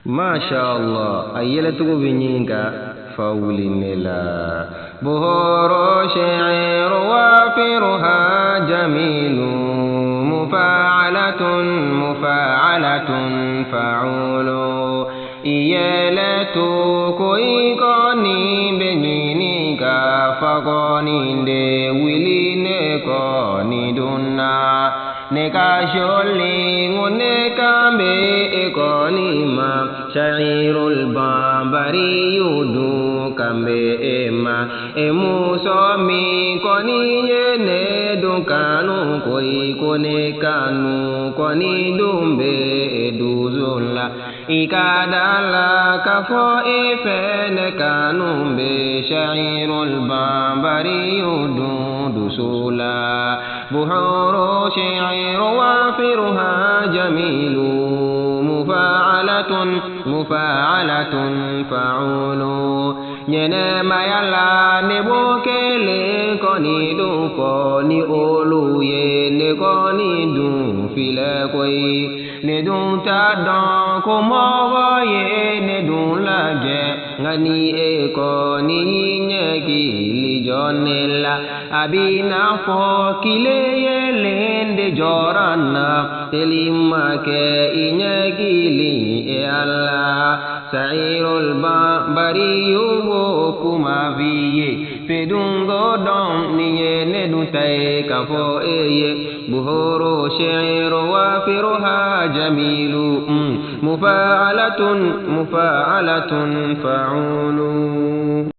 ما شاء الله أيلتو بنينكا فولنلا بهور شعر وافرها جميل مفاعلة مفاعلة فعول إيالتو كوي كوني بنينكا فقوني دي ويلي كوني دونا نكا شولي ونكا بإكوني ما شعير البابري يدو كمبي إما إموسو مي كوني يندو كانو كوي كوني كانو كوني دومبي دوزولا إكادالا كفو إفن كانو بشعير البابري يدو دسولا بحور شعير وافرها جميل مفاعلة مفاعلة فعول ينما يلا نبوكلي كوني دو كوني أولو ينكوني دو فيلكوي ندون تادون كموغي ندون لاجي غني إيكوني نيكي لجونيلا أبينا فوكيلي يلين جورانا تلما كي نيكي لي الله سعير البابري وكما فيه فدونغو دون نيه ندون تاي كفو إيه بهور شعير وافرها جميل مفاعلة مفاعلة فعول